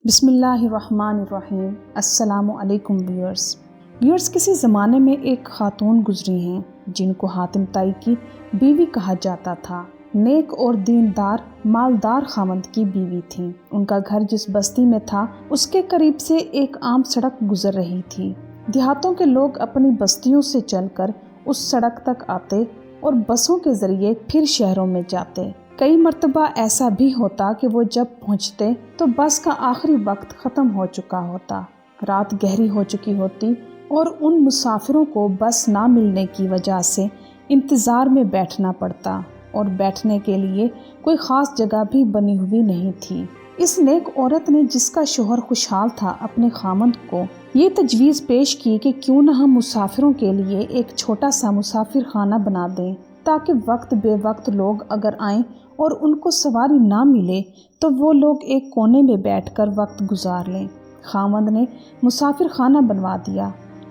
بسم اللہ الرحمن الرحیم۔ السلام علیکم ویورز، کسی زمانے میں ایک خاتون گزری ہیں جن کو حاتم تائی کی بیوی کہا جاتا تھا۔ نیک اور دیندار مالدار خاوند کی بیوی تھی۔ ان کا گھر جس بستی میں تھا اس کے قریب سے ایک عام سڑک گزر رہی تھی۔ دیہاتوں کے لوگ اپنی بستیوں سے چل کر اس سڑک تک آتے اور بسوں کے ذریعے پھر شہروں میں جاتے۔ کئی مرتبہ ایسا بھی ہوتا کہ وہ جب پہنچتے تو بس کا آخری وقت ختم ہو چکا ہوتا، رات گہری ہو چکی ہوتی اور ان مسافروں کو بس نہ ملنے کی وجہ سے انتظار میں بیٹھنا پڑتا، اور بیٹھنے کے لیے کوئی خاص جگہ بھی بنی ہوئی نہیں تھی۔ اس نیک عورت نے، جس کا شوہر خوشحال تھا، اپنے خاوند کو یہ تجویز پیش کی کہ کیوں نہ ہم مسافروں کے لیے ایک چھوٹا سا مسافر خانہ بنا دیں، تاکہ وقت بے وقت لوگ اگر آئیں اور ان کو سواری نہ ملے تو وہ لوگ ایک کونے میں بیٹھ کر وقت گزار لیں۔ خاوند نے مسافر خانہ بنوا دیا۔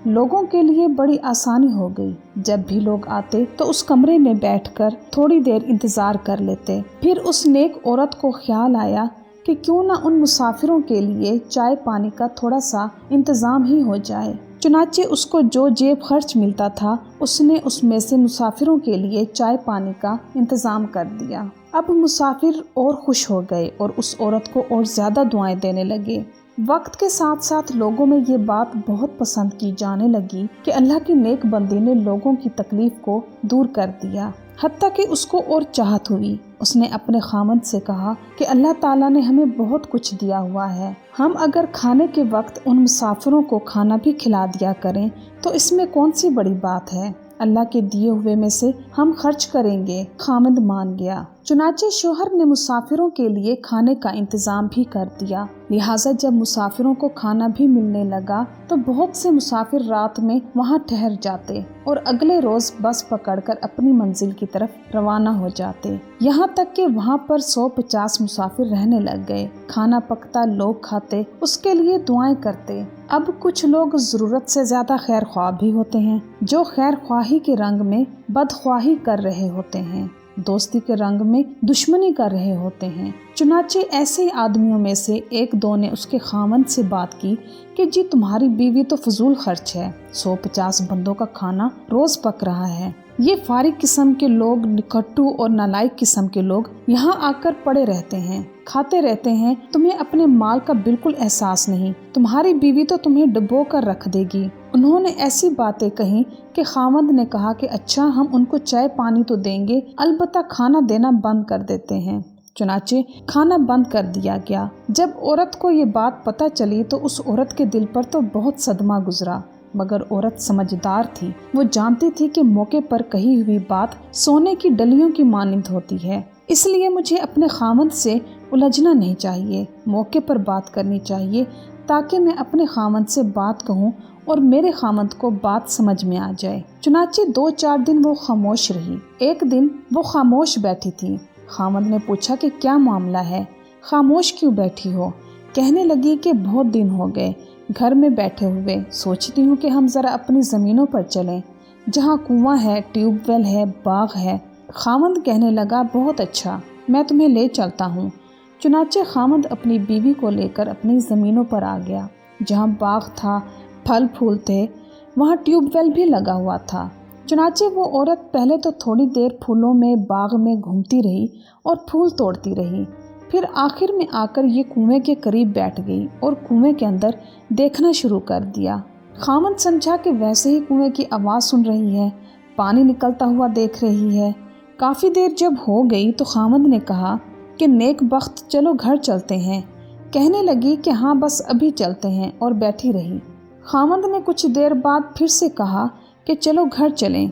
لوگوں کے لیے بڑی آسانی ہو گئی۔ جب بھی لوگ آتے تو اس کمرے میں بیٹھ کر تھوڑی دیر انتظار کر لیتے۔ پھر اس نیک عورت کو خیال آیا کہ کیوں نہ ان مسافروں کے لیے چائے پانی کا تھوڑا سا انتظام ہی ہو جائے۔ چنانچہ اس کو جو جیب خرچ ملتا تھا اس نے اس میں سے مسافروں کے لیے چائے پانی کا انتظام کر دیا۔ اب مسافر اور خوش ہو گئے اور اس عورت کو اور زیادہ دعائیں دینے لگے۔ وقت کے ساتھ ساتھ لوگوں میں یہ بات بہت پسند کی جانے لگی کہ اللہ کی نیک بندی نے لوگوں کی تکلیف کو دور کر دیا، حتیٰ کہ اس کو اور چاہت ہوئی۔ اس نے اپنے خاوند سے کہا کہ اللہ تعالیٰ نے ہمیں بہت کچھ دیا ہوا ہے، ہم اگر کھانے کے وقت ان مسافروں کو کھانا بھی کھلا دیا کریں تو اس میں کون سی بڑی بات ہے، اللہ کے دیے ہوئے میں سے ہم خرچ کریں گے۔ خاوند مان گیا۔ چنانچہ شوہر نے مسافروں کے لیے کھانے کا انتظام بھی کر دیا۔ لہٰذا جب مسافروں کو کھانا بھی ملنے لگا تو بہت سے مسافر رات میں وہاں ٹھہر جاتے اور اگلے روز بس پکڑ کر اپنی منزل کی طرف روانہ ہو جاتے، یہاں تک کہ وہاں پر 150 مسافر رہنے لگ گئے۔ کھانا پکتا، لوگ کھاتے، اس کے لیے دعائیں کرتے۔ اب کچھ لوگ ضرورت سے زیادہ خیر خواہ بھی ہوتے ہیں، جو خیر خواہی کے رنگ میں بدخواہی کر رہے ہوتے ہیں، دوستی کے رنگ میں دشمنی کر رہے ہوتے ہیں۔ چنانچہ ایسے آدمیوں میں سے ایک دو نے اس کے خاوند سے بات کی کہ جی تمہاری بیوی تو فضول خرچ ہے، 150 بندوں کا کھانا روز پک رہا ہے، یہ فارغ قسم کے لوگ، نکھٹو اور نالائق قسم کے لوگ یہاں آ کر پڑے رہتے ہیں، کھاتے رہتے ہیں، تمہیں اپنے مال کا بالکل احساس نہیں، تمہاری بیوی تو تمہیں ڈبو کر رکھ دے گی۔ انہوں نے ایسی باتیں کہیں کہ خاوند نے کہا کہ اچھا، ہم ان کو چائے پانی تو دیں گے، البتہ کھانا دینا بند کر دیتے ہیں۔ چنانچہ کھانا بند کر دیا گیا۔ جب عورت کو یہ بات پتہ چلی تو اس عورت کے دل پر تو بہت صدمہ گزرا، مگر عورت سمجھدار تھی، وہ جانتی تھی کہ موقع پر کہی ہوئی بات سونے کی ڈلیوں کی مانند ہوتی ہے، اس لیے مجھے اپنے خاوند سے الجھنا نہیں چاہیے، موقع پر بات کرنی چاہیے تاکہ میں اپنے خاوند سے بات کہوں اور میرے خاوند کو بات سمجھ میں آ جائے۔ چنانچہ 2-4 دن وہ خاموش رہی۔ ایک دن وہ خاموش بیٹھی تھی۔ خاوند نے پوچھا کہ کیا معاملہ ہے، خاموش کیوں بیٹھی ہو؟ کہنے لگی کہ بہت دن ہو گئے گھر میں بیٹھے ہوئے، سوچتی ہوں کہ ہم ذرا اپنی زمینوں پر چلیں، جہاں کنواں ہے، ٹیوب ویل ہے، باغ ہے۔ خاوند کہنے لگا بہت اچھا، میں تمہیں لے چلتا ہوں۔ چنانچہ خاوند اپنی بیوی کو لے کر اپنی زمینوں پر آ گیا، جہاں باغ تھا، پھل پھول تھے، وہاں ٹیوب ویل بھی لگا ہوا تھا۔ چنانچہ وہ عورت پہلے تو تھوڑی دیر پھولوں میں، باغ میں گھومتی رہی اور پھول توڑتی رہی، پھر آخر میں آ کر یہ کنویں کے قریب بیٹھ گئی اور کنویں کے اندر دیکھنا شروع کر دیا۔ خاوند سمجھا کہ ویسے ہی کنویں کی آواز سن رہی ہے، پانی نکلتا ہوا دیکھ رہی ہے۔ کافی دیر جب ہو گئی تو خاوند نے کہا کہ نیک بخت، چلو گھر چلتے ہیں۔ کہنے لگی کہ ہاں بس ابھی چلتے ہیں، اور بیٹھی رہی۔ خاوند نے کچھ دیر بعد پھر سے کہا کہ چلو گھر چلیں۔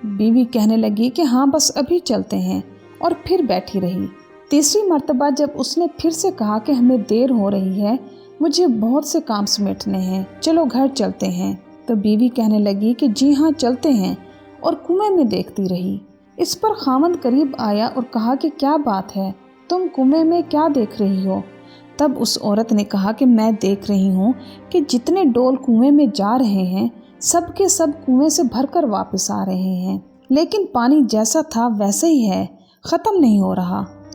بیوی کہنے لگی کہ ہاں بس ابھی چلتے ہیں، اور پھر بیٹھی رہی۔ تیسری مرتبہ جب اس نے پھر سے کہا کہ ہمیں دیر ہو رہی ہے، مجھے بہت سے کام سمیٹنے ہیں، چلو گھر چلتے ہیں، تو بیوی کہنے لگی کہ جی ہاں چلتے ہیں، اور کنویں میں دیکھتی رہی۔ اس پر خاوند قریب آیا اور کہا کہ کیا بات ہے، تم کنویں میں کیا دیکھ رہی ہو؟ تب اس عورت نے کہا کہ میں دیکھ رہی ہوں کہ جتنے ڈول کنویں میں جا رہے ہیں سب کے سب کنویں سے بھر کر واپس آ رہے ہیں، لیکن پانی جیسا تھا ویسے ہی ہے، ختم نہیں ہو رہا۔